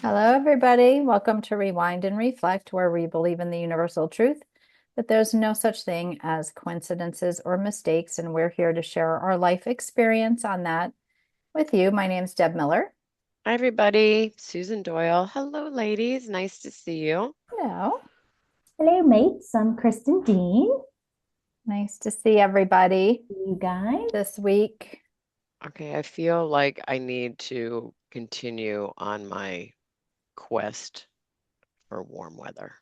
Hello, everybody. Welcome to Rewind and Reflect, where we believe in the universal truth that there's no such thing as coincidences or mistakes, and we're here to share our life experience on that with you. My name's Deb Miller. Hi, everybody. Susan Doyle. Hello, ladies. Nice to see you. Hello. Hello, mates. I'm Kristen Dean. Nice to see everybody You guys. this week. Okay, I feel like I need to continue on my quest for warm weather.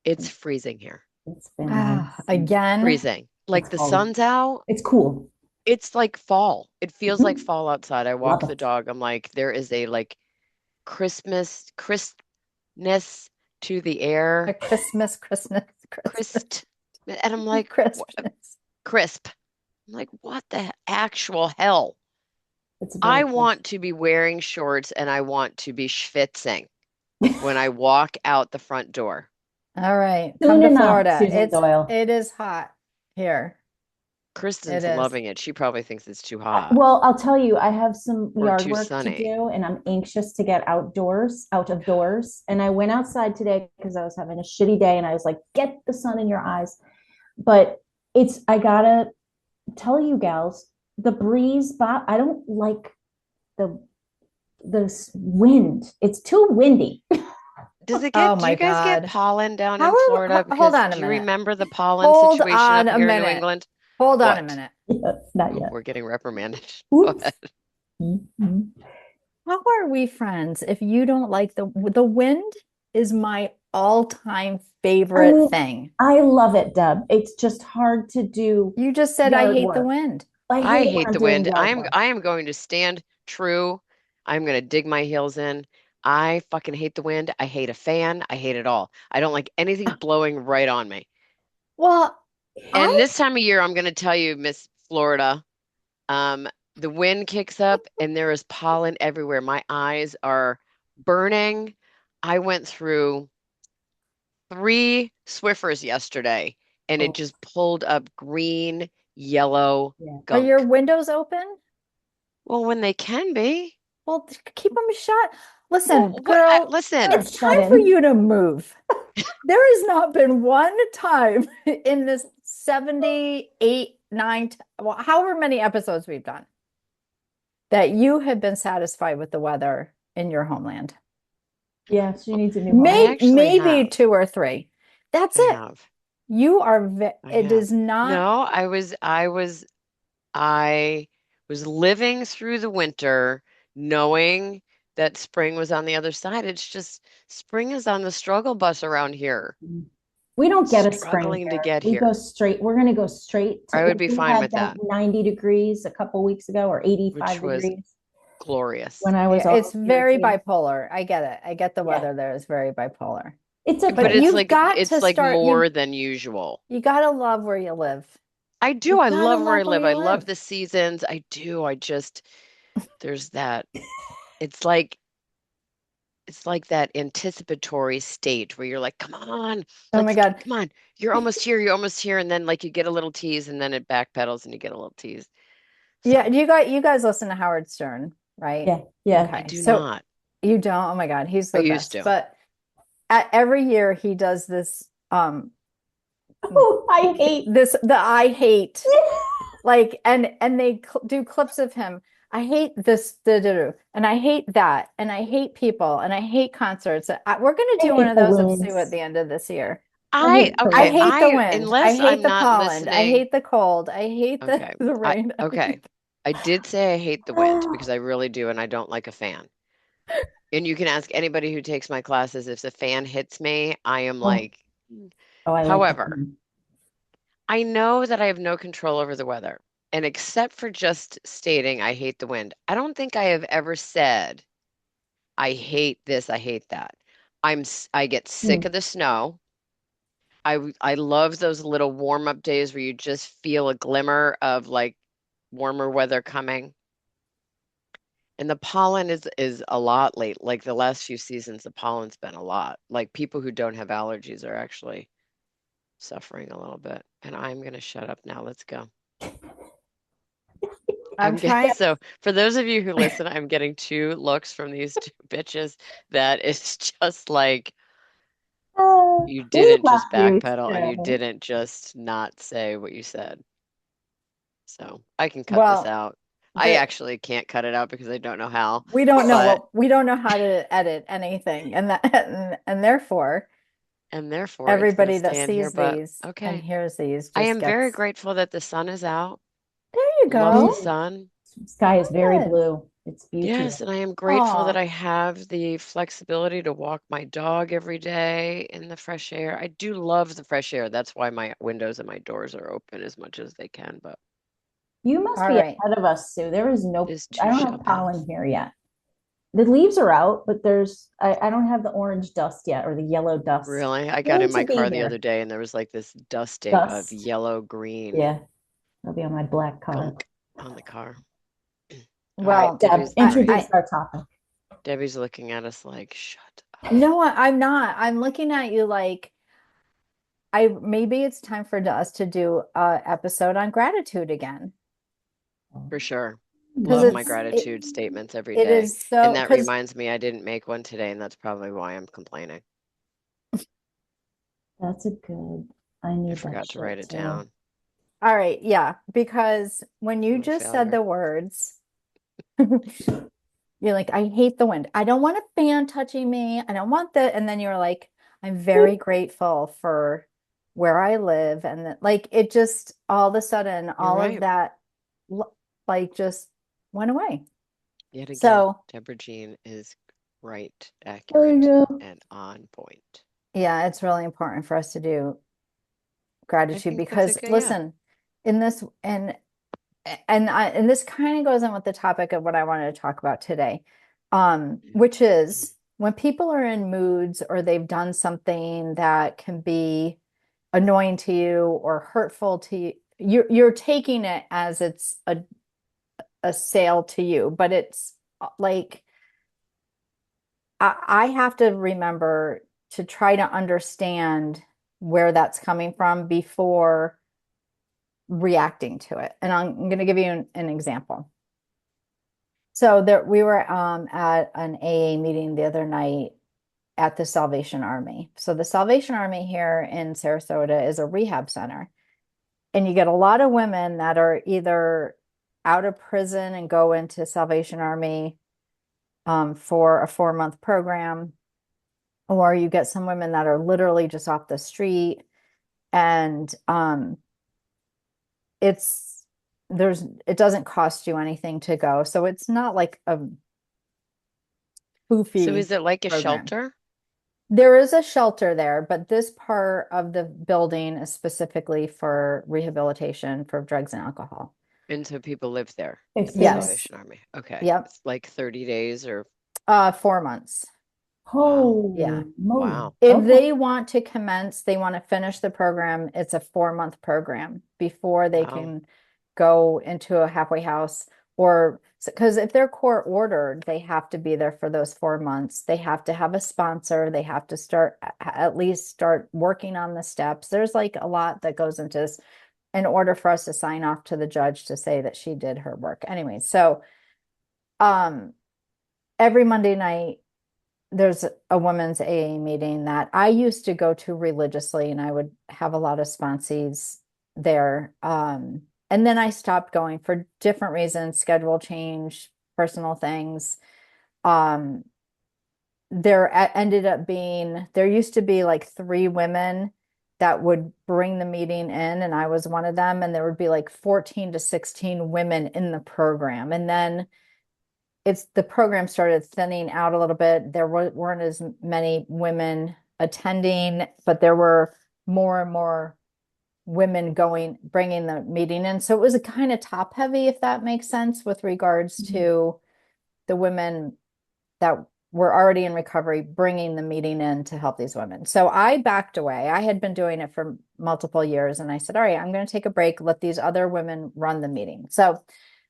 It's freezing here. It's been Again. Freezing. Like it's the cold. sun's out. It's cool. It's like fall. It feels like Mhm. fall outside. I Love walk the it. dog. I'm like, there is a crispness to the A air. Christmas. Crisp. And I'm like, Christmas. crisp. I'm like, what the actual hell? It's I very cool. want to be wearing shorts and I want to be schwitzing when I walk out the front door. All right, come Soon to enough, Florida. Susan Doyle. It is hot here. It Kristen's is. loving it. She probably thinks it's too hot Well, I'll tell you, I have some or yard too work to sunny. do, and I'm anxious to get out of doors. And I went outside today because I was having a shitty day, and I was like, get the sun in your eyes. But I gotta tell you, gals, the breeze, I don't like the the wind. It's too windy. Oh Do my you guys get God. pollen down How in Florida? hold Because on a do you minute. remember the pollen Hold situation on up a here in New minute. England? Hold on a What? minute. Yes, not Oh, yet. we're getting reprimanded. Go Oops. ahead. Mhm. How are we friends if you don't like the wind is my all-time I favorite mean, thing. I love it, Deb. It's just hard to do You just said I yard hate the work. wind. I I hate it when hate I'm the doing wind. yard work. I am going to stand true. I'm going to dig my heels in. I fucking hate the wind. I hate a fan. I hate it all. I don't like anything blowing right on me. Well, And I this time of year, I'm going to tell you, Miss Florida, um, the wind kicks up and there is pollen everywhere. My eyes are burning. I went through 3 Swiffers yesterday and it Oh, just pulled up green, yellow yeah. are your gunk. windows open? Well, when they can be. Well, keep them shut. Well, Listen, what? girl, Or Listen, it's shut time for in. you to move. There has not been one time in this 78, 9, well, however many episodes we've done that you have been satisfied with the weather in your homeland. Yeah, she needs a new I home. actually Maybe have. two or three. That's I it. have. You are, I it have. is not, No, I was living through the winter knowing that spring was on the other side. It's just spring is on the struggle bus around here, We don't get a spring struggling to here. get We go here. straight. We're going to go straight to I would like be we fine had with like that, 90 degrees a couple weeks ago or which 85 was degrees glorious. when I was yeah, it's off here very too. bipolar. I get it. I get the Yeah, weather there is very bipolar. it's But But okay. you've got to it's like start, more than usual. you got to love where you live. I do. You I got to love where I love where live. you I love live. the seasons. I do. I just there's that. It's like it's like that anticipatory state where you're like, Oh my God. come on, you're almost here, and then like you get a little tease, and then it backpedals, and you get a little tease. Yeah, So you guys listen to Howard Stern, right? Yeah, yeah. I Okay. do So not. you don't, oh my God, he's I the used best. to. But every year he does this Oh, I hate. the I hate like and they do clips of him. I hate this and I hate that and I hate people and I hate concerts. We're going to I do one hate of those of Sue at balloons. the end of this year. I I hate I okay. balloons. hate the I wind. I unless hate I'm the not pollen. I listening. hate the cold. I hate the, Okay. the I rain. okay. I did say I hate the wind because I really do, and I don't like a fan. And you can ask anybody who takes my classes if the fan hits me, I am Oh, like, "Mm." oh, I like the However, balloon. I know that I have no control over the weather. And except for just stating I hate the wind, I don't think I have ever said I hate this, I hate that. I get sick Hmm. of the snow. I love those little warm up days where you just feel a glimmer of like warmer weather coming. And the pollen is a lot late. Like the last few seasons, the pollen's been a lot. Like people who don't have allergies are actually suffering a little bit. And I'm gonna shut up now. Let's go. I'm trying. so for those of you who listen, I'm getting two looks from these two bitches that is just like you We didn't love just you backpedal and you too. didn't just not say what you said. So I can cut this Well, out. I the actually can't cut it out because I don't know how, but we don't know how to edit anything, and that and therefore and therefore it's going to everybody that stay in here. sees But these and okay. hears these I just am very gets, grateful that the sun is out. there you Love the go. sun. Sky is very Good. blue. It's beautiful. Yes, and I am grateful that Oh, I have the flexibility to walk my dog every day in the fresh air. I do love the fresh air. That's why my windows and my doors are open as much as they can, but You must all be right. ahead of us, Sue. There is no, this I too don't shall have pollen pass. here yet. The leaves are out, but I don't have the orange dust yet or the yellow dust. Really? I got Going in to my be car the other here. day and there was like this dusting of Dust. yellow green Yeah, I'll be on my black car. gunk on the car. All right, Well, Deb, Debbie's, all right. introduce I our topic. Debbie's looking at us like, shut up. no, I'm not. I'm looking at you like I maybe it's time for us to do a episode on gratitude again For sure. because Love my it gratitude statements every it day. is And so that because reminds me, I didn't make one today, and that's probably why I'm complaining. That's a good. I I need that forgot to shirt write it too. down. all right, yeah, because when you I'm a just said failure. the words, you're like, I hate the wind. I don't want a fan touching me. I don't want that. And then you're like, I'm very grateful for where I live. And that, like, it just all of a sudden, You're all of right. that, like, just went away. Yet again, So, Deborah Jean is right, There you accurate, go. and on point. yeah, it's really important for us to do I gratitude think that's a because good, yeah. listen, in this, and this kind of goes in with the topic of what I wanted to talk about today, which is when people are in moods or they've done something that can be annoying to you or hurtful to you, you're taking it as it's a sale to you, but it's like I have to remember to try to understand where that's coming from before reacting to it. And I'm going to give you an example. So there we were at an AA meeting the other night at the Salvation Army. So the Salvation Army here in Sarasota is a rehab center. And you get a lot of women that are either out of prison and go into Salvation Army for a 4 month program, or you get some women that are literally just off the street. And it's it doesn't cost you anything to go. So it's not like a So poofy is it like a program. shelter? There is a shelter there, but this part of the building is specifically for rehabilitation for drugs and alcohol. And so people live there It's at the goodness. Yes. Salvation Army. Okay. Yep. It's like 30 days or 4 months. wow. Yeah. Holy moly. Wow. If Okay. they want to commence, they want to finish the program, it's a 4 month program before they Wow. can go into a halfway house or because if they're court ordered, they have to be there for those 4 months. They have to have a sponsor. They have to start at least start working on the steps. There's like a lot that goes into this in order for us to sign off to the judge to say that she did her work. Anyway, so um every Monday night there's a women's AA meeting that I used to go to religiously, and I would have a lot of sponsees there. And then I stopped going for different reasons, schedule change, personal things. Um, ended up being, there used to be like 3 women that would bring the meeting in, and I was one of them, and there would be like 14 to 16 women in the program. And then the program started thinning out a little bit. There weren't as many women attending, but there were more and more women bringing the meeting in. So it was a kind of top heavy, if that makes sense, with regards Mhm. to the women that were already in recovery, bringing the meeting in to help these women. So I backed away. I had been doing it for multiple years, and I said, all right, I'm going to take a break, let these other women run the meeting. So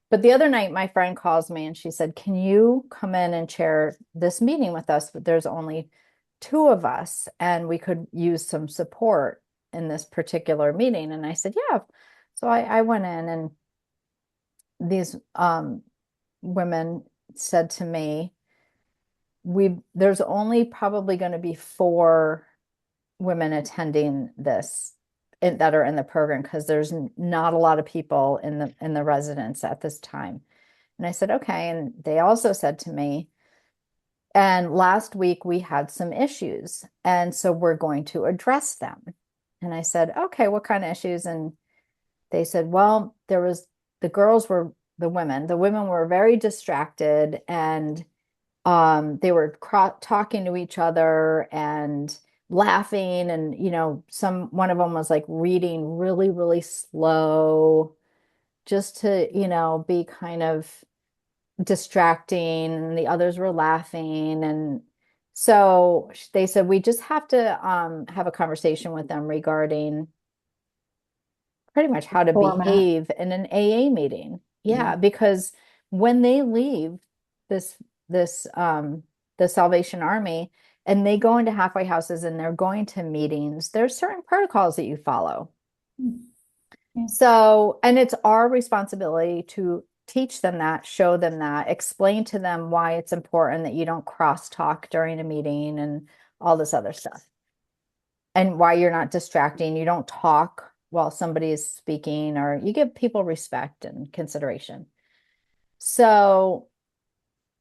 but the other night, my friend calls me and she said, can you come in and chair this meeting with us? But there's only 2 of us, and we could use some support in this particular meeting. And I said, yeah. So I went in, and these women said to me, there's only probably going to be 4 women attending this that are in the program because there's not a lot of people in the residence at this time. And I said, okay. And they also said to me, and last week we had some issues, and so we're going to address them. And I said, okay, what kind of issues? And they said, well, the women were very distracted, and they were talking to each other and laughing, and one of them was like reading really, really slow just to be kind of distracting, and the others were laughing. And so they said we just have to have a conversation with them regarding pretty much how to Format. behave in an AA meeting. Yeah, Yeah. because when they leave this this the Salvation Army and they go into halfway houses and they're going to meetings, there's certain protocols that you follow. Yeah. So, and it's our responsibility to teach them that, show them that, explain to them why it's important that you don't cross-talk during a meeting and all this other stuff. And why you're not distracting, you don't talk while somebody is speaking, or you give people respect and consideration. So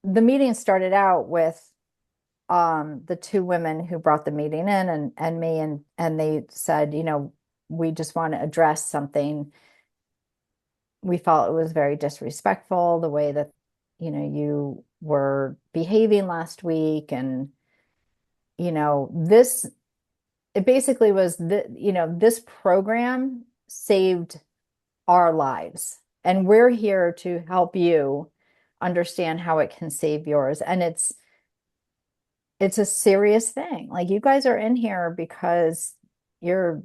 the meeting started out with the 2 women who brought the meeting in and me, and they said, we just want to address something. We felt it was very disrespectful the way that you were behaving last week, and this it basically was this program saved our lives, and we're here to help you understand how it can save yours. And it's a serious thing. Like, you guys are in here because you're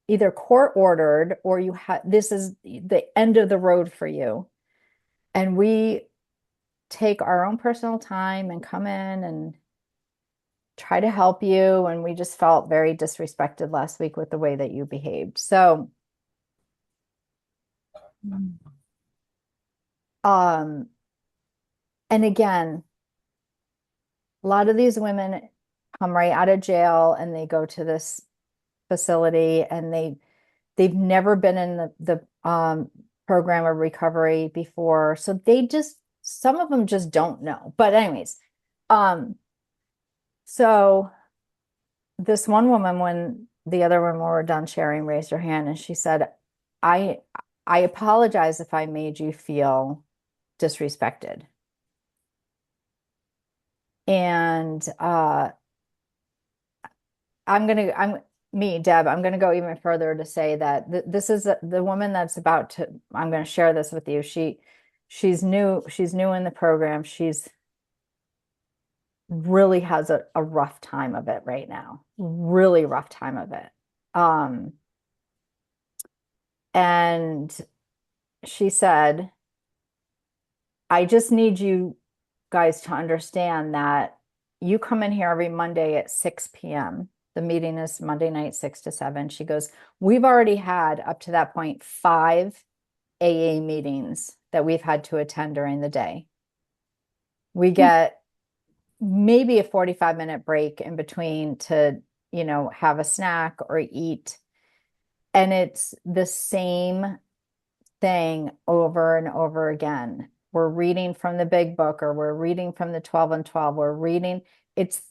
either court ordered, or this is the end of the road for you. And we take our own personal time and come in and try to help you. And we just felt very disrespected last week with the way that you behaved. So, and again, a lot of these women come right out of jail and they go to this facility, and they've never been in the program of recovery before. So some of them just don't know. But anyways, so this one woman, when the other women were done sharing, raised her hand and she said, I I apologize if I made you feel disrespected. And I'm me, Deb, I'm gonna go even further to say that this is the woman that's about to, I'm gonna share this with you. She's new in the program. She's really has a rough time of it right now. Really rough time of it. Um, and she said, I just need you guys to understand that you come in here every Monday at 6 p.m. The meeting is Monday night, 6 to 7. She goes, we've already had up to that point 5 AA meetings that we've had to attend during the day. We get maybe a 45-minute break in between to, have a snack or eat. And it's the same thing over and over again. We're reading from the big book, or we're reading from the 12 and 12. It's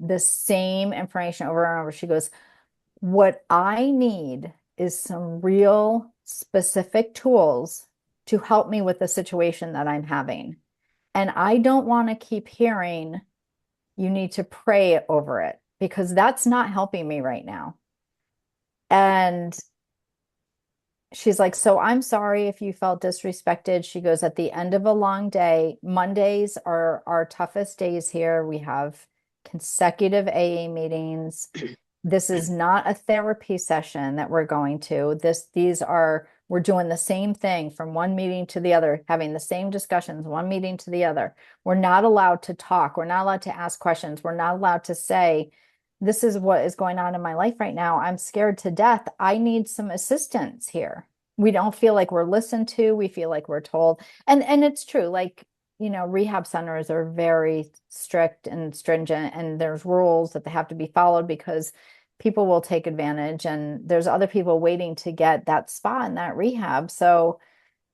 the same information over and over. She goes, what I need is some real specific tools to help me with the situation that I'm having. And I don't want to keep hearing, you need to pray over it, because that's not helping me right now. And she's like, so I'm sorry if you felt disrespected. She goes, at the end of a long day, Mondays are our toughest days here. We have consecutive AA meetings. This is not a therapy session that we're going to. We're doing the same thing from one meeting to the other, having the same discussions, one meeting to the other. We're not allowed to talk. We're not allowed to ask questions. We're not allowed to say, this is what is going on in my life right now. I'm scared to death. I need some assistance here. we don't feel like we're listened to. We feel like we're told. And it's true. Like, rehab centers are very strict and stringent, and there's rules that they have to be followed because people will take advantage, and there's other people waiting to get that spot in that rehab. So,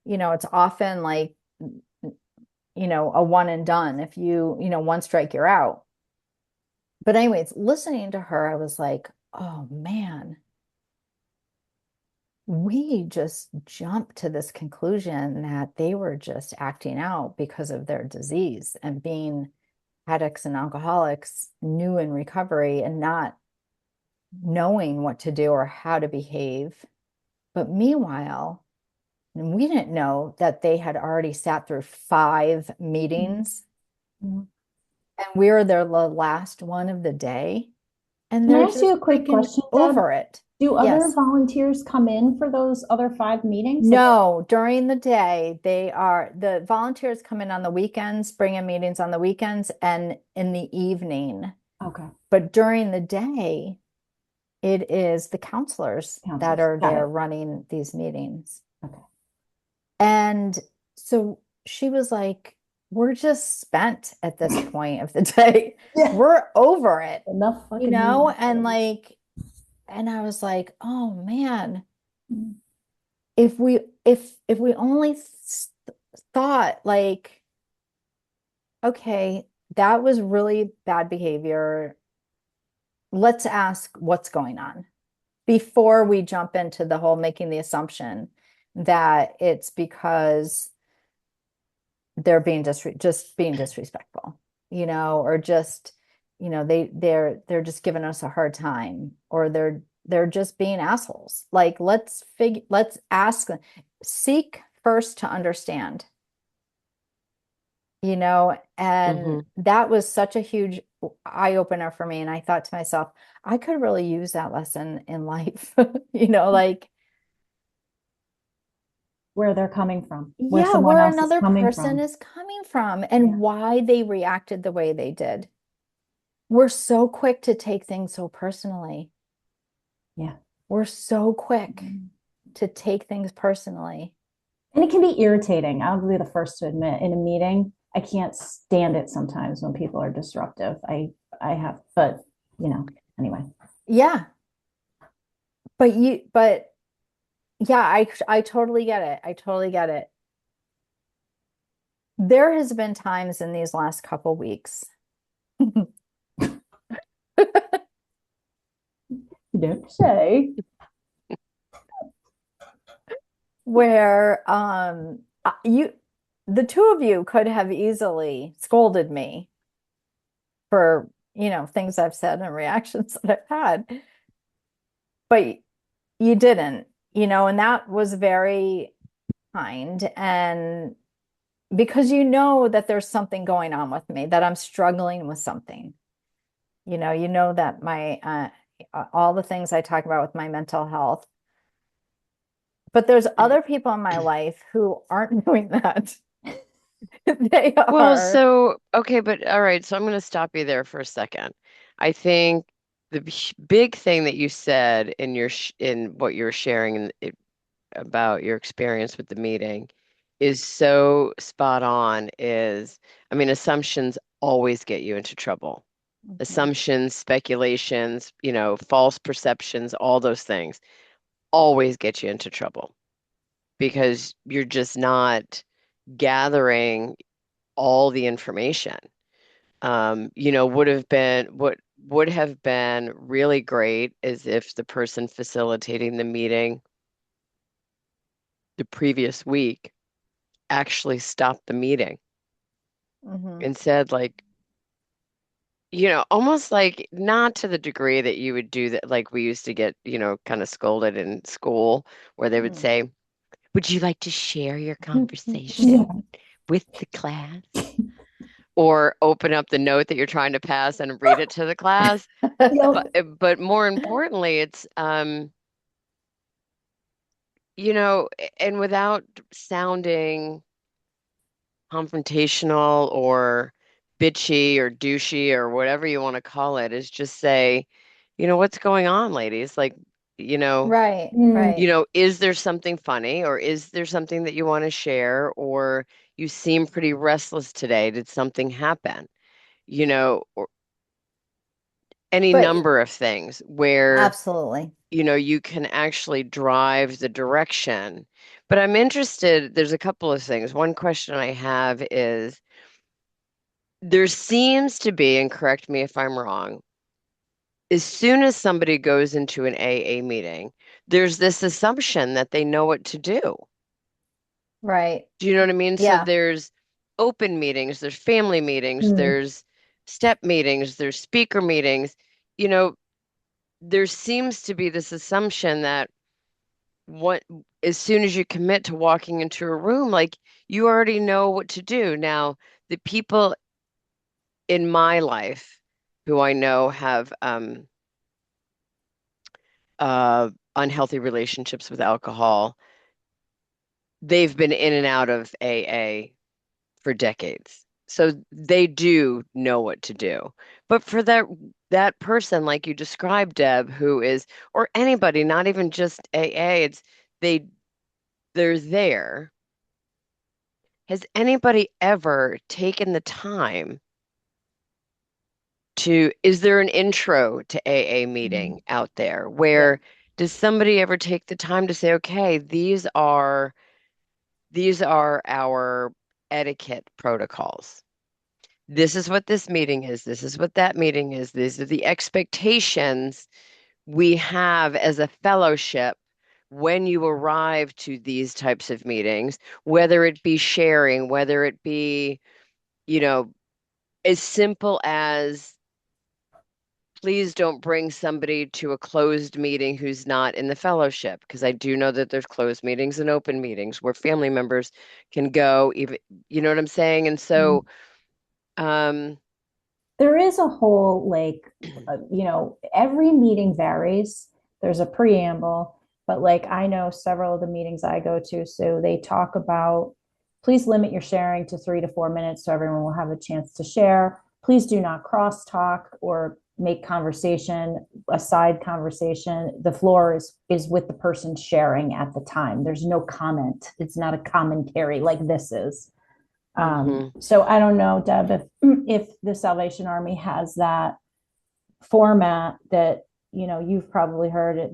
it's often like, a one and done. If one strike, you're out. But anyways, listening to her, I was like, oh man, we just jumped to this conclusion that they were just acting out because of their disease and being addicts and alcoholics, new in recovery and not knowing what to do or how to behave. But meanwhile, we didn't know that they had already sat through 5 meetings, Mm-hmm. and we were the last one of the day, and Can I they're ask you just a quick freaking question, Deb? over it. Do other Yes. volunteers come in for those other 5 meetings? No, during the day, the volunteers come in on the weekends, bring in meetings on the weekends and in the evening. Okay. But during the day, it is the counselors that are Got there it. running these meetings. Okay. And so she was like, we're just spent at this point of the day. Yeah. We're over it, Enough fucking and meetings. and I was like, oh man, Mm. if we only thought like, okay, that was really bad behavior. Let's ask what's going on before we jump into the whole making the assumption that it's because they're just being disrespectful, or just, they're just giving us a hard time, or they're just being assholes. Like, let's ask, seek first to understand, and that was such a huge eye opener for me. And I thought to myself, I could really use that lesson in life, like, Where they're coming from, where yeah, someone where else is another coming person from. is coming from and Yeah. why they reacted the way they did. We're so quick to take things so personally. Yeah. We're so quick to take things personally. And it can be irritating. I'll be the first to admit, in a meeting, I can't stand it sometimes when people are disruptive. I have, but anyway. Yeah. But yeah, I totally get it. I totally get it. There has been times in these last couple weeks You don't say. where the two of you could have easily scolded me for, things I've said and reactions that I've had, but you didn't, and that was very kind. And because that there's something going on with me, that I'm struggling with something, that my all the things I talk about with my mental health. But there's other people in my life who aren't doing that. They Well, are. so, okay, but all right, so I'm going to stop you there for a second. I think the big thing that you said in in what you were sharing about your experience with the meeting is so spot on I mean, assumptions always get you into trouble. Mhm. Assumptions, speculations, false perceptions, all those things always get you into trouble because you're just not gathering all the information. What would have been really great is if the person facilitating the meeting the previous week actually stopped the meeting Mhm. and said, like, almost like not to the degree that you would do that, like we used to get, kind of scolded in school, where they would Mhm. say, would you like to share your Yeah. conversation with the class? Or open up the note that you're trying to pass and read it to the class. Yep. But more importantly, it's and without sounding confrontational or bitchy or douchey or whatever you want to call it, is just say, what's going on, ladies? Like, Right, Mm. right. Is there something funny, or is there something that you want to share, or you seem pretty restless today? Did something happen? Or any But number of things where, absolutely. you can actually drive the direction. But I'm interested, there's a couple of things. One question I have is there seems to be, and correct me if I'm wrong, as soon as somebody goes into an AA meeting, there's this assumption that they know what to do. Right. Do you know what I mean? So Yeah. there's open meetings, there's family meetings, Mm. there's step meetings, there's speaker meetings. You know, there seems to be this assumption that what as soon as you commit to walking into a room, like you already know what to do. Now, the people in my life who I know have unhealthy relationships with alcohol, they've been in and out of AA for decades. So they do know what to do. But for that person like you described, Deb, who is, or anybody, not even just AA, it's they they're there. Has anybody ever taken the time is there an intro to AA Mm. meeting out there Yeah. where does somebody ever take the time to say, okay, these are our etiquette protocols. This is what this meeting is. This is what that meeting is. These are the expectations we have as a fellowship when you arrive to these types of meetings, whether it be sharing, whether it be, you know, as simple as please don't bring somebody to a closed meeting who's not in the fellowship, because I do know that there's closed meetings and open meetings where family members can go, even, you know what I'm saying? And Mm. so, um, There is a whole, like, every meeting varies. There's a preamble, but like I know several of the meetings I go to, so they talk about please limit your sharing to 3 to 4 minutes so everyone will have a chance to share. Please do not cross or make conversation a side conversation. The floor is with the person sharing at the time. There's no comment. It's not a commentary like this is. mhm. So I don't know, Deb, if the Salvation Army has that format that you've probably heard at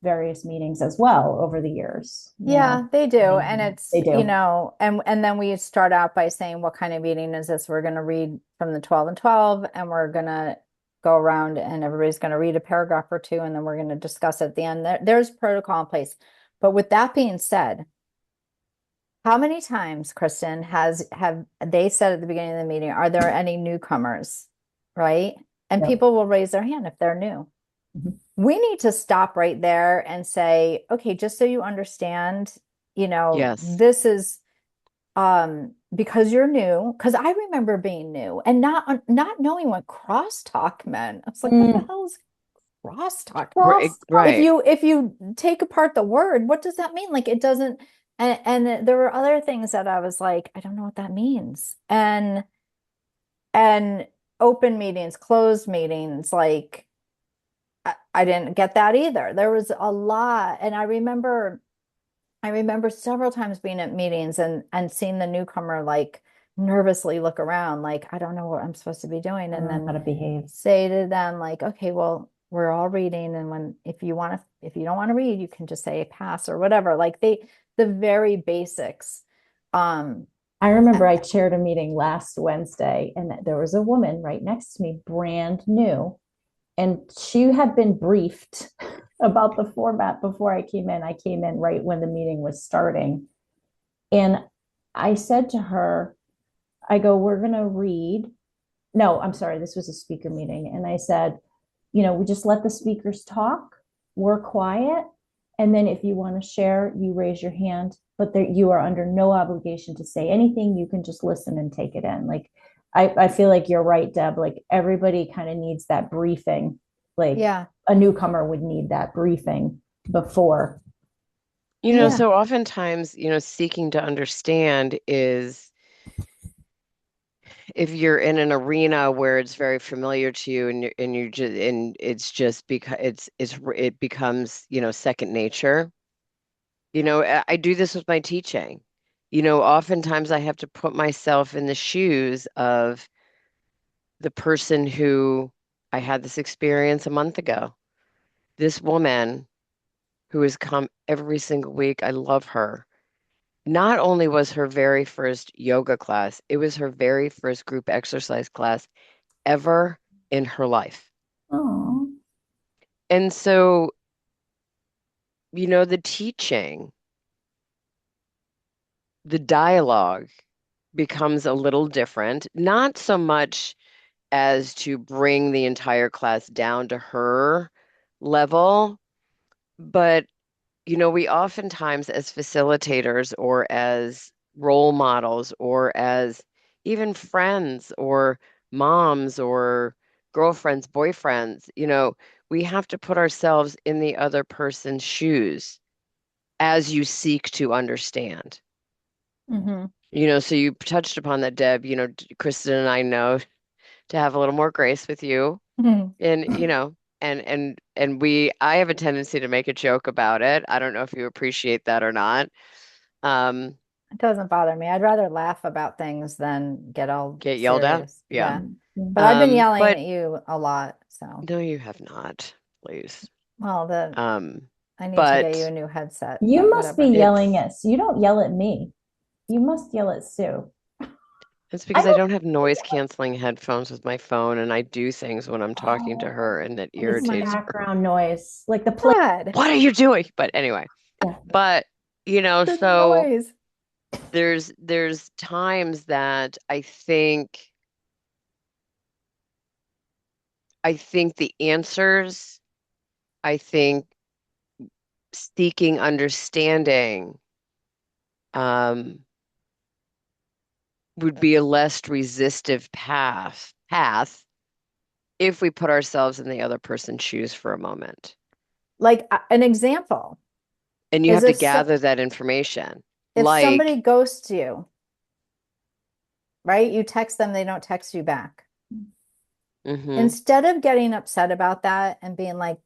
various meetings as well over the years. Yeah, they do. And it's, They do. and then we start out by saying, what kind of meeting is this? We're going to read from the 12 and 12, and we're going to go around and everybody's going to read a paragraph or two, and then we're going to discuss at the end. There's protocol in place. But with that being said, how many times, Kristen, have they said at the beginning of the meeting, are there any newcomers? Right? And Yep. people will raise their hand if they're new. Mhm. We need to stop right there and say, okay, just so you understand, Yes. this is because you're new, because I remember being new and not knowing what crosstalk meant. I was like, what the Mm. hell is crosstalk? Right, Cross. If right. you take apart the word, what does that mean? Like it doesn't, and there were other things that I was like, I don't know what that means. And open meetings, closed meetings, like I didn't get that either. There was a lot, and I remember several times being at meetings and seeing the newcomer like nervously look around, like I don't know what I'm supposed to be doing, I don't and know how then to behave. say to them like, okay, well, we're all reading, and if you don't want to read, you can just say pass or whatever. Like the very basics. Um, I remember I chaired a meeting last Wednesday, and there was a woman right next to me, brand new, and she had been briefed about the format before I came in. I came in right when the meeting was starting. And I said to her, I go, we're going to read. No, I'm sorry, this was a speaker meeting. And I said, we just let the speakers talk. We're quiet. And then if you want to share, you raise your hand, but there, you are under no obligation to say anything. You can just listen and take it in. Like, I feel like you're right, Deb. Like, everybody kind of needs that briefing. Like, yeah, a newcomer would need that briefing before. yeah, So oftentimes, seeking to understand if you're in an arena where it's very familiar to you and you just and it's just because it becomes, second nature. I do this with my teaching. Oftentimes I have to put myself in the shoes of the person who I had this experience a month ago. This woman who has come every single week, I love her. Not only was her very first yoga class, it was her very first group exercise class ever in her life. Oh. And so, the teaching, the dialogue becomes a little different, not so much as to bring the entire class down to her level, but we oftentimes, as facilitators or as role models or as even friends or moms or girlfriends, boyfriends, we have to put ourselves in the other person's shoes as you seek to understand. Mm-hmm. So you touched upon that, Deb, Kristen and I know to have a little more grace with you. Mm-hmm. And I have a tendency to make a joke about it. I don't know if you appreciate that or not. Um, It doesn't bother me. I'd rather laugh about things than get all get yelled at. serious. Yeah. Yeah. But I've been yelling But at you a lot, so no, you have not, please. well, then Um, I need to get you a but new headset, You but must be whatever. yelling it's at, you don't yell at me. You must yell at Sue. it's I because I don't. don't have noise canceling headphones with my phone and I do things when I'm talking to Oh, her and it it's irritates her. background noise, like the play. God, What are you doing? But anyway, Yeah. but the so noise. there's times that I think the answers, I think seeking understanding um, would be a less resistive path if we put ourselves in the other person's shoes for a moment. Like an example And you is have to if so, gather that information. if Like, somebody ghosts you, right? You text them, they don't text you back. hmm Instead of getting upset about that and being like,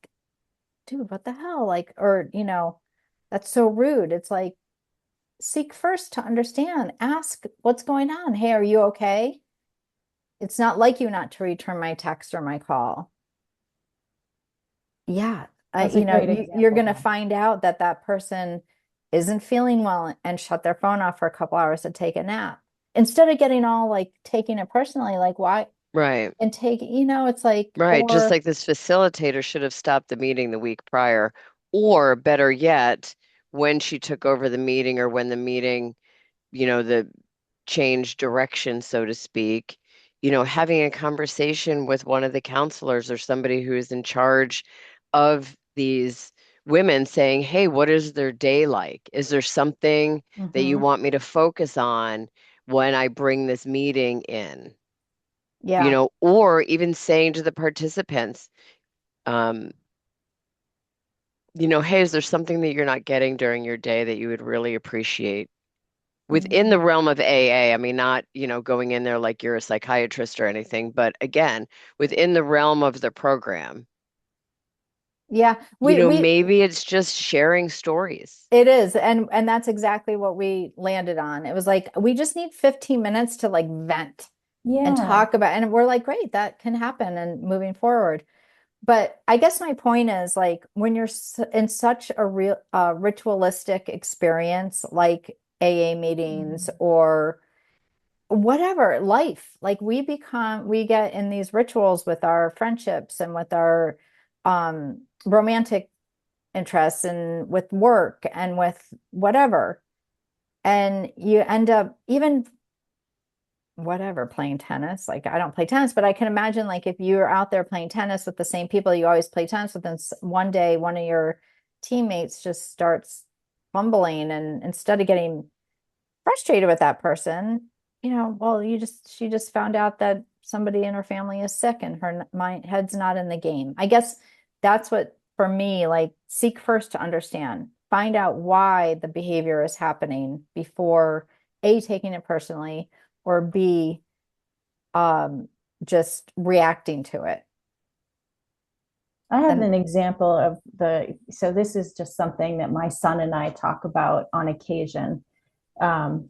dude, what the hell? Like, or, that's so rude. It's like, seek first to understand. Ask what's going on. Hey, are you okay? It's not like you not to return my text or my call. Yeah. That's a great You're example, going to though. find out that that person isn't feeling well and shut their phone off for a couple hours to take a nap. Instead of getting all like taking it personally, like, why? right, And take, it's like, right. Just or, like this facilitator should have stopped the meeting the week prior, or better yet, when she took over the meeting or when the meeting, the change direction, so to speak, having a conversation with one of the counselors or somebody who is in charge of these women saying, hey, what is their day like? Is there something that you Mhm. want me to focus on when I bring this meeting in? Yeah. Or even saying to the participants, um, hey, is there something that you're not getting during your day that you would really appreciate? Within the Mhm. realm of AA, I mean, not, going in there like you're a psychiatrist or anything, but again, within the realm of the program, Yeah. We maybe it's just sharing stories. It is. And that's exactly what we landed on. It was like we just need 15 minutes to like vent and Yeah. talk about, and we're like, great, that can happen and moving forward. But I guess my point is like when you're in such a real ritualistic experience like AA meetings Mm. or whatever life, like we get in these rituals with our friendships and with our romantic interests and with work and with whatever. And you end up even whatever playing tennis. Like I don't play tennis, but I can imagine like if you're out there playing tennis with the same people you always play tennis with, and one day one of your teammates just starts fumbling, and instead of getting frustrated with that person, well, she just found out that somebody in her family is sick and her mind head's not in the game. I guess that's what for me, like seek first to understand, find out why the behavior is happening before A, taking it personally, or B, just reacting to it. I have And an example of so this is just something that my son and I talk about on occasion. Um,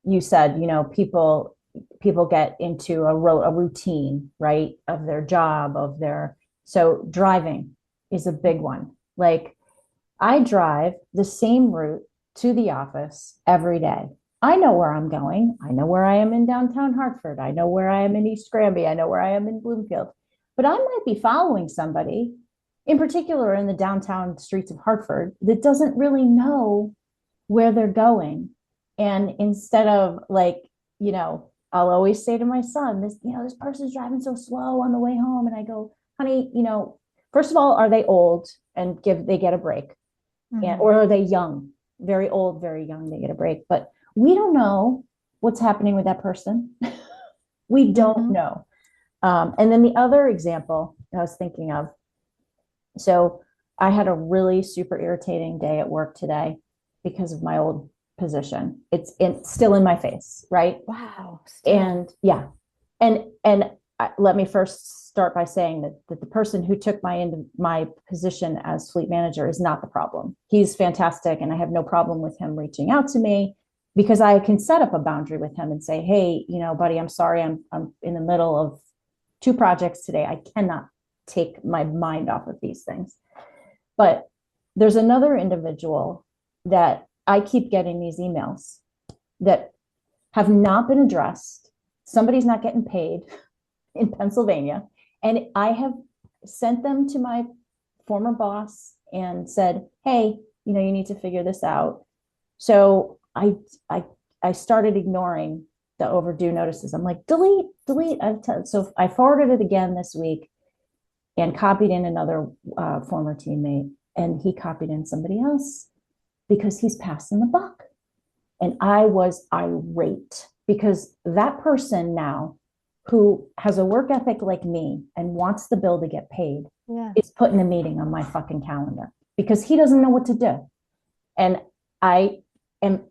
you said, people get into a routine, right, of their job, so driving is a big one. Like, I drive the same route to the office every day. I know where I'm going. I know where I am in downtown Hartford. I know where I am in East Granby. I know where I am in Bloomfield. But I might be following somebody, in particular in the downtown streets of Hartford, that doesn't really know where they're going. And instead of, like, I'll always say to my son, this person's driving so slow on the way home. And I go, honey, first of all, are they old and they get a break? Or are they young, very old, very young, they get a break? But we don't know what's happening with that person. We don't know. And then the other example I was thinking of, so I had a really super irritating day at work today because of my old position. It's still in my face, right? wow. And yeah. And let me first start by saying that the person who took my position as fleet manager is not the problem. He's fantastic, and I have no problem with him reaching out to me, because I can set up a boundary with him and say, hey, buddy, I'm sorry, I'm in the middle of 2 projects today. I cannot take my mind off of these things. But there's another individual that I keep getting these emails that have not been addressed. Somebody's not getting paid in Pennsylvania. And I have sent them to my former boss and said, hey, you need to figure this out. So I started ignoring the overdue notices. I'm like, delete. So I forwarded it again this week and copied in another former teammate, and he copied in somebody else because he's passing the buck. And I was irate because that person now, who has a work ethic like me and wants the bill to get paid, is putting a meeting on my fucking calendar because he doesn't know what to do. And I am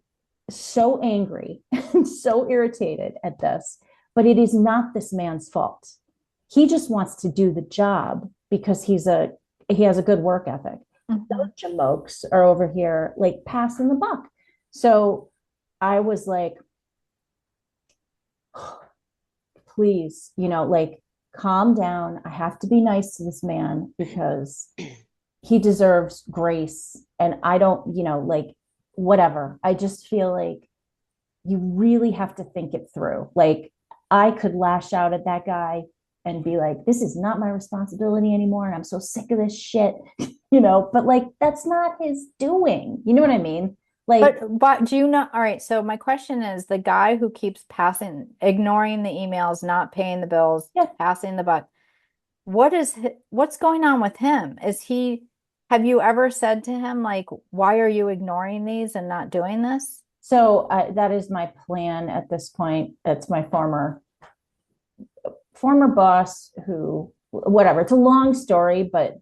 so angry and so irritated at this, but it is not this man's fault. He just wants to do the job because he has a good work ethic. Those jamokes are over here like passing the buck. So I was like, please, like, calm down. I have to be nice to this man because he deserves grace. And I don't, like, whatever. I just feel like you really have to think it through. Like, I could lash out at that guy and be like, this is not my responsibility anymore. And I'm so sick of this shit, but like, that's not his doing. You know what I mean? Like, but do you know? All right. So my question is, the guy who keeps ignoring the emails, not paying the bills, passing the buck, what's going on with him? Have you ever said to him, like, why are you ignoring these and not doing this? So that is my plan at this point. That's my former boss who, whatever, it's a long story, but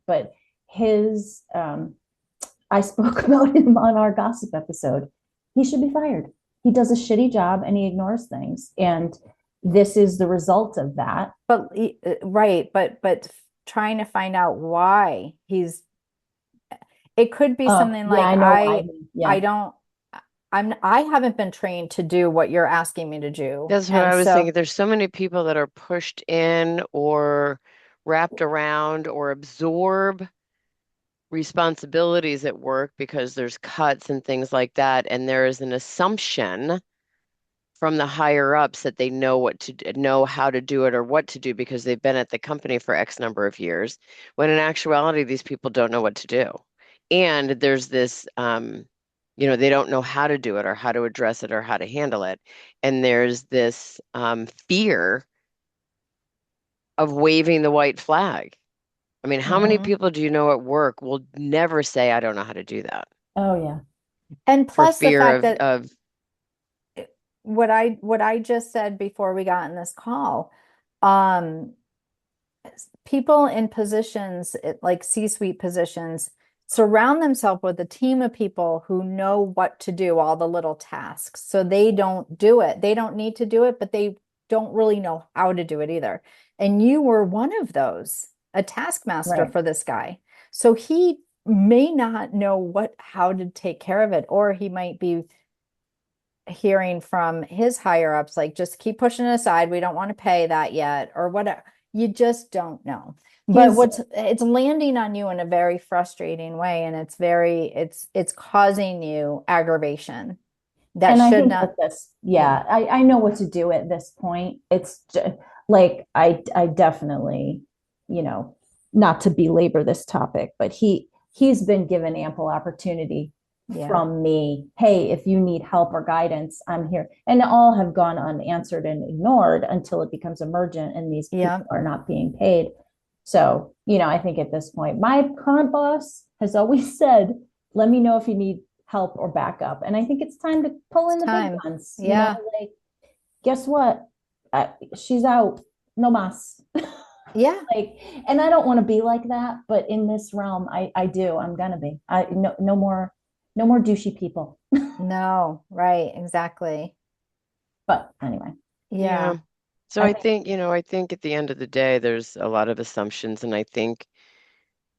his, I spoke about him on our gossip episode. He should be fired. He does a shitty job and he ignores things. And this is the result of that. But right. But trying to find out why it could be something like, I haven't been trained to do what you're asking me to do. That's what I was thinking. There's so many people that are pushed in or wrapped around or absorb responsibilities at work because there's cuts and things like that. And there is an assumption from the higher ups that they know how to do it or what to do because they've been at the company for X number of years, when in actuality, these people don't know what to do. And there's this, they don't know how to do it or how to address it or how to handle it. And there's this fear of waving the white flag. I mean, how many people do you know at work will never say, I don't know how to do that? Oh, yeah. And plus the fact that of what I just said before we got in this call, people in positions like C-suite positions surround themselves with a team of people who know what to do, all the little tasks. So they don't do it. They don't need to do it, but they don't really know how to do it either. And you were one of those, a taskmaster Right. for this guy. So he may not know how to take care of it, or he might be hearing from his higher ups, like, just keep pushing it aside. We don't want to pay that yet, or whatever. You just don't know. But He's it's landing on you in a very frustrating way, and it's causing you aggravation that And I should think not. that this, Yeah. yeah, I know what to do at this point. It's just, like I definitely, you know, not to belabor this topic, but he's been given ample opportunity Yeah. from me. Hey, if you need help or guidance, I'm here. And all have gone unanswered and ignored until it becomes emergent and these people Yeah. are not being paid. So, I think at this point, my current boss has always said, let me know if you need help or backup. And I think it's time to pull in It's the big time. ones. Yeah. Like, guess what? She's out. No mas. Yeah. Like, and I don't want to be like that, but in this realm, I do. I'm gonna be. No more douchey people. No, right, exactly. But anyway, Yeah. Yeah. So I I think think, I think at the end of the day, there's a lot of assumptions, and I think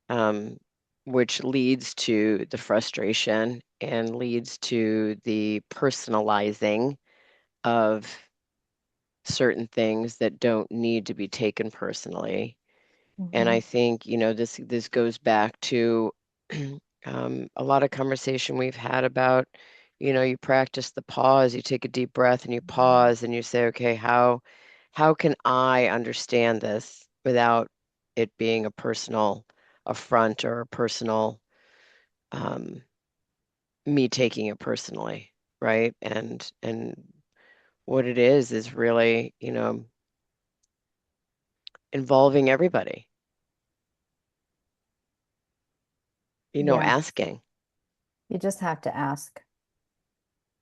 um, which leads to the frustration and leads to the personalizing of certain things that don't need to be taken personally. And Hmm. I think, this goes back to a lot of conversation we've had about, you practice the pause, you take a deep breath and you pause and you say, okay, how can I understand this without it being a personal affront or a personal um, me taking it personally, right? And what it is really, involving everybody, Yeah. asking, You just have to ask.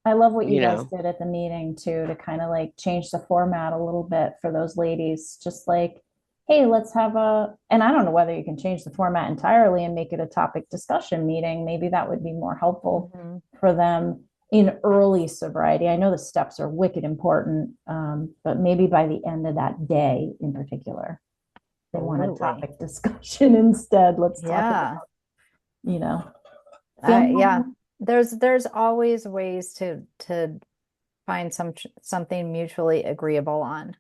I love what you you guys know. did at the meeting too, to kind of like change the format a little bit for those ladies. Just like, hey, let's have and I don't know whether you can change the format entirely and make it a topic discussion meeting. Maybe that would be more helpful Hmm. for them in early sobriety. I know the steps are wicked important, but maybe by the end of that day in particular, they want a Absolutely. topic discussion instead. Let's talk about, Yeah. you know, family. Yeah. There's always ways to find something mutually agreeable on.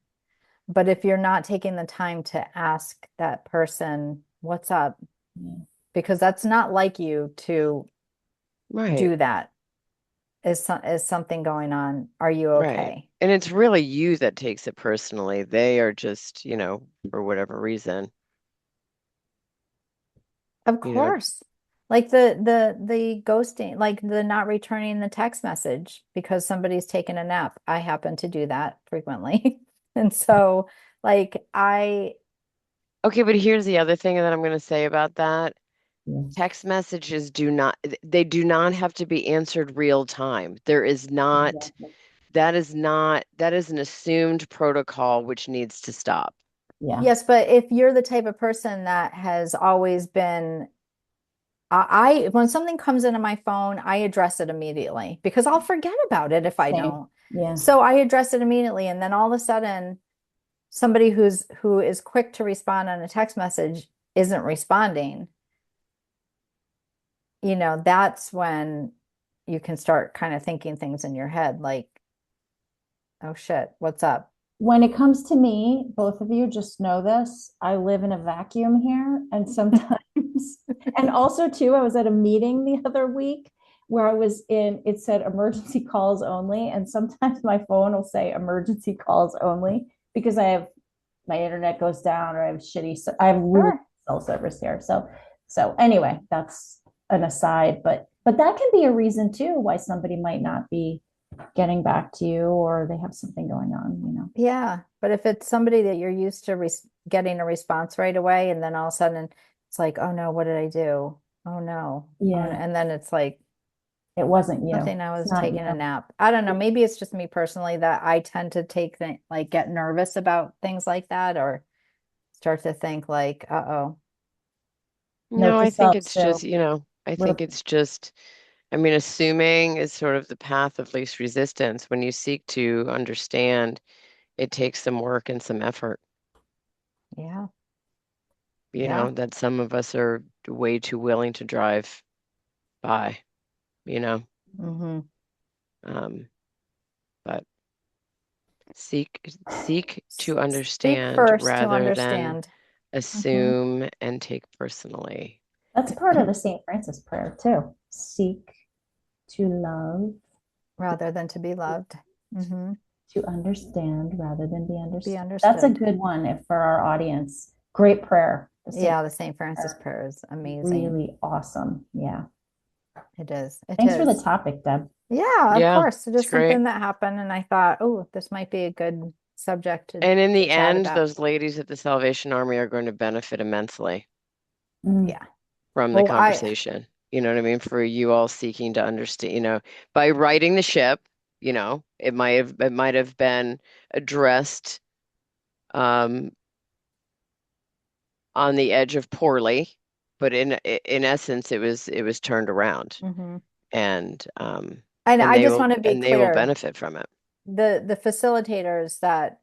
But if you're not taking the time to ask that person, what's up? Because that's not like you to Right, do that. Is something going on? Are you right. okay? And it's really you that takes it personally. They are just, for whatever reason, Of you know, course. Like the ghosting, like the not returning the text message because somebody's taken a nap. I happen to do that frequently. And so like okay, but here's the other thing that I'm going to say about that. Yeah. Text messages they do not have to be answered real time. Exactly. That is an assumed protocol which needs to stop. Yeah. yes, but if you're the type of person that has always been when something comes into my phone, I address it immediately because I'll forget about it if I Same. don't. Yeah. So I address it immediately, and then all of a sudden somebody who is quick to respond on a text message isn't responding, that's when you can start kind of thinking things in your head like, oh shit, what's up? When it comes to me, both of you just know this. I live in a vacuum here. And sometimes, and also, too, I was at a meeting the other week where it said emergency calls only. And sometimes my phone will say emergency calls only because my internet goes down or I have really Sure. cell service here. So anyway, that's an aside, but that can be a reason too why somebody might not be getting back to you or they have something going on. Yeah, but if it's somebody that you're used to getting a response right away, and then all of a sudden it's like, oh no, what did I do? Oh no. Oh, no. Yeah, And then it's like it wasn't you. nothing, I It's was not taking a you. nap. I don't know. Maybe it's just me personally that I tend to like get nervous about things like that or start to think like, uh-oh. No, Note to I think self, it's just, Sue. I Re- think it's just, I mean, assuming is sort of the path of least resistance when you seek to understand, it takes some work and some effort, Yeah. you Yeah. know, that some of us are way too willing to drive by, you know. Mm-hmm. Um, but seek to Seek understand first to rather than understand. Mm-hmm. assume and take personally. That's part of the St. Francis prayer too. Seek to love, Rather than to be loved. Mm-hmm. to understand rather than be Be understood. That's a understood. good one if for our audience. Great prayer. The St. Yeah, the St. Francis prayer. prayer is amazing. Really awesome. Yeah. It is. It Thanks for the is. topic, Deb. Yeah, of Yeah, course. It it's is great. something that happened, and I thought, oh, this might be a good subject And in to the chat end, about. those ladies at the Salvation Army are going to benefit immensely Mm. Yeah. from the Well, I conversation. You know what I mean? For you all seeking to understand, you know, by writing the ship, you know, it might have been addressed um on the edge of poorly, but in essence it was turned around mhm. and And and I they just will want to be and they will clear. benefit from it. The facilitators that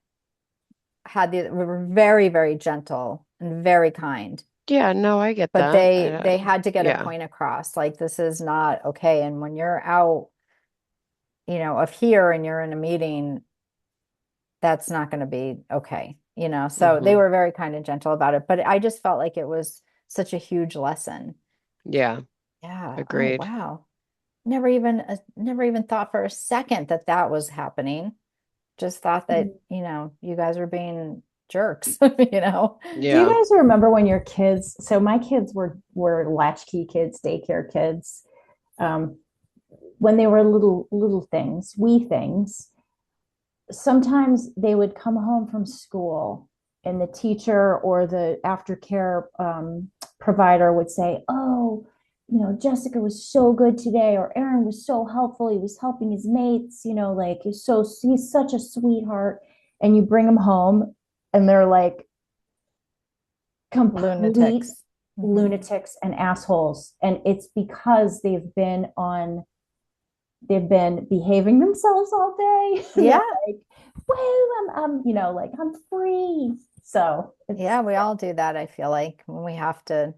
had the were very, very gentle and very kind, Yeah, no, I get but that. they had to get a Yeah. point across. Like this is not okay. And when you're out, of here and you're in a meeting, that's not going to be okay. So they Hmm. were very kind and gentle about it, but I just felt like it was such a huge lesson. Yeah, Yeah. Oh, agreed. wow. Never even thought for a second that that was happening. Just thought that, you guys were being jerks, you know. Do you Yeah. guys remember when your kids, so my kids were latchkey kids, daycare kids, um, when they were little things, wee things, sometimes they would come home from school and the teacher or the aftercare provider would say, oh, Jessica was so good today, or Aaron was so helpful. He was helping his mates, like he's such a sweetheart. And you bring them home and they're like complete Lunatics. Hmm. lunatics and assholes. And it's because they've been behaving themselves all day. Yeah. They're like, woo, I'm free. So it's Yeah, we all do that, I feel like, when we have to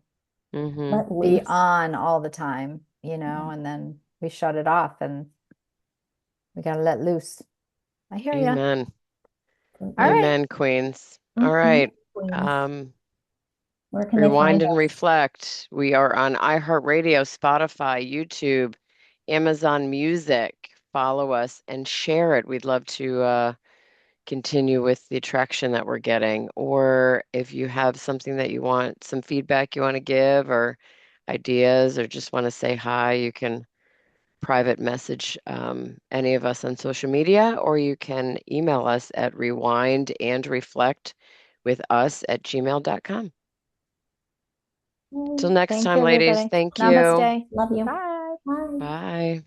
Hmm. let be loose. on all the time, Yeah. and then we shut it off and we gotta let loose. I hear you. Amen. All right. Amen, Queens. All Mhm. right. Um, Where can they Rewind find and us? reflect. We are on iHeartRadio, Spotify, YouTube, Amazon Music. Follow us and share it. We'd love to continue with the traction that we're getting. Or if you have something that you want, some feedback you want to give, or ideas, or just want to say hi, you can private message any of us on social media, or you can email us at rewindandreflect@gmail.com. Till next Thank you, time, ladies. everybody. Thank you. Namaste. Love you. Bye. Bye. Bye.